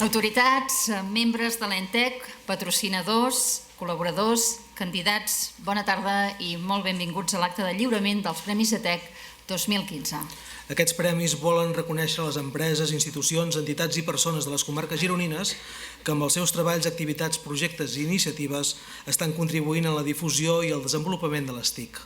Autoritats, membres de l'ENTEC, patrocinadors, col·laboradors, candidats, bona tarda i molt benvinguts a l'acte de lliurament dels Premis ETEC 2015. Aquests premis volen reconèixer les empreses, institucions, entitats i persones de les comarques gironines que amb els seus treballs, activitats, projectes i iniciatives estan contribuint a la difusió i al desenvolupament de les TIC.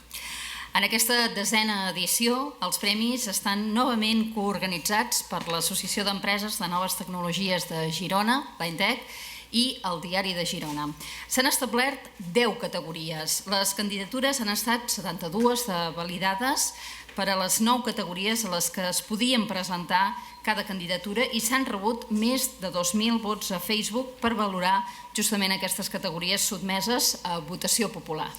En aquesta 10a edició, els premis estan novament coorganitzats per l'Associació d'Empreses de Noves Tecnologies de Girona, l'ENTEC, i el Diari de Girona. S'han establert 10 categories. Les candidatures han estat 72 validades per a les 9 categories a les que es podien presentar cada candidatura i s'han rebut més de 2.000 vots a Facebook per valorar justament aquestes categories sotmeses a votació popular.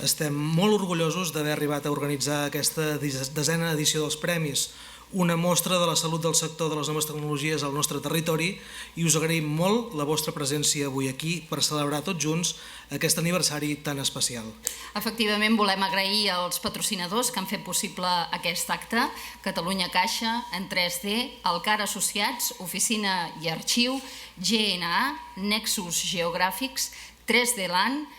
Estem molt orgullosos d'haver arribat a organitzar aquesta 10a edició dels premis, una mostra de la salut del sector de les noves tecnologies al nostre territori, i us agraïm molt la vostra presència avui aquí per celebrar tots junts aquest aniversari tan especial. Efectivament, volem agrair als patrocinadors que han fet possible aquest acte: Catalunya Caixa, En 3D, Alcar Associats, Oficina i Arxiu, GNA, Nexus Geogràfics, 3D Land,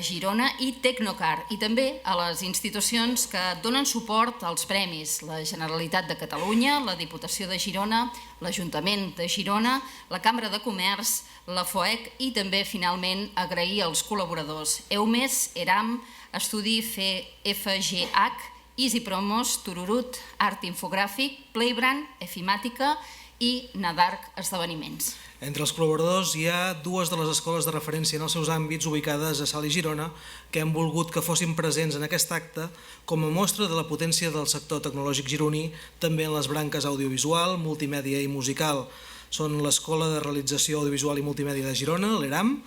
Girona i Tecnocar, i també a les institucions que donen suport als premis: la Generalitat de Catalunya, la Diputació de Girona, l'Ajuntament de Girona, la Cambra de Comerç, la FOEC i també, finalment, agrair als col·laboradors: EUMES, ERAM, Estudi FGH, Easy Promos, Tururut, Art Infogràfic, Playbrand, Efimàtica i Nadarc Esdeveniments. Entre els col·laboradors hi ha dues de les escoles de referència en els seus àmbits ubicades a Salt i Girona que hem volgut que fossin presents en aquest acte com a mostra de la potència del sector tecnològic gironí també en les branques audiovisual, multimèdia i musical. Són l'Escola de Realització Audiovisual i Multimèdia de Girona, l'ERAM,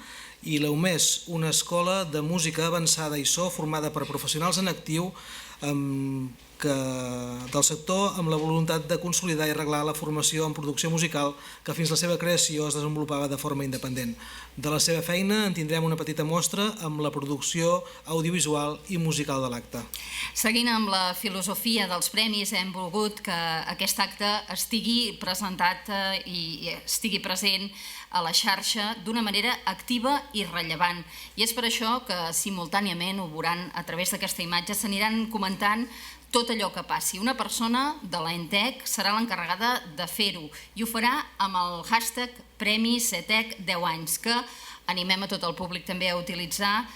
i l'EUMES, una escola de música avançada i so formada per professionals en actiu del sector amb la voluntat de consolidar i arreglar la formació en producció musical que fins la seva creació es desenvolupava de forma independent. De la seva feina en tindrem una petita mostra amb la producció audiovisual i musical de l'acte. Seguint amb la filosofia dels premis, hem volgut que aquest acte estigui presentat i estigui present a la xarxa d'una manera activa i rellevant. I és per això que simultàniament, ho veuran a través d'aquesta imatge, s'aniran comentant tot allò que passi. Una persona de l'ENTEC serà l'encarregada de fer-ho i ho farà amb el hashtag Premis ETEC 10 anys, que animem a tot el públic també a utilitzar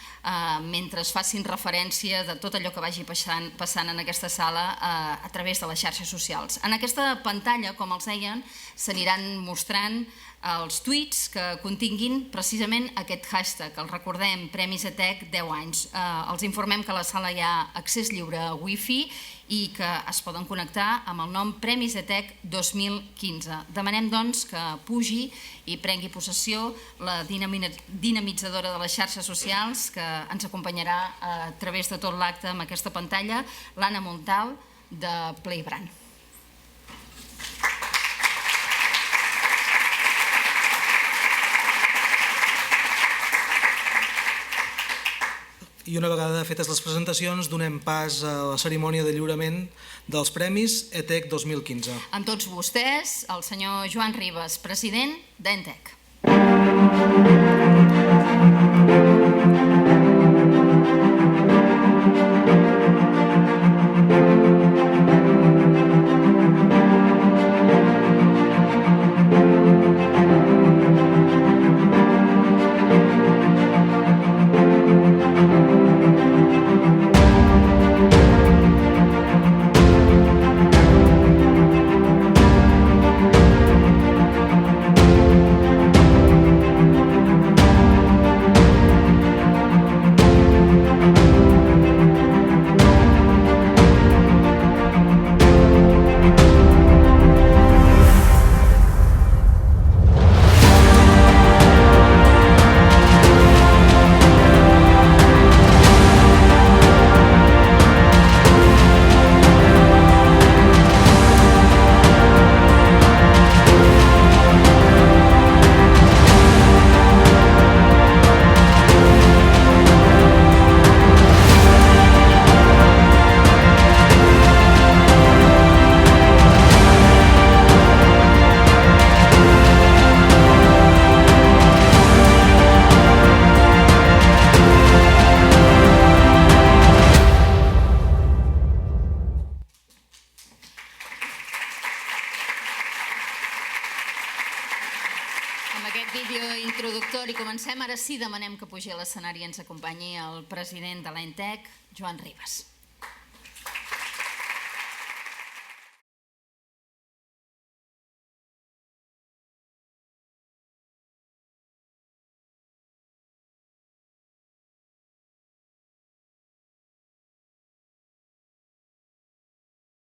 mentre es facin referència de tot allò que vagi passant en aquesta sala a través de les xarxes socials. En aquesta pantalla, com els deien, s'aniran mostrant els tuits que continguin precisament aquest hashtag. El recordem, Premis ETEC 10 anys. Els informem que a la sala hi ha accés lliure a wifi i que es poden connectar amb el nom Premis ETEC 2015. Demanem, doncs, que pugi i prengui possessió la dinamitzadora de les xarxes socials que ens acompanyarà a través de tot l'acte amb aquesta pantalla, l'Anna Montal de Playbrand. I una vegada fetes les presentacions, donem pas a la cerimònia de lliurament dels Premis ETEC 2015. Amb tots vostès, el senyor Joan Ribas, president d'ENTEC. amb aquest vídeo introductori comencem. Ara sí demanem que pugi a l'escenari i ens acompanyi el president de l'ENTEC, Joan Ribas.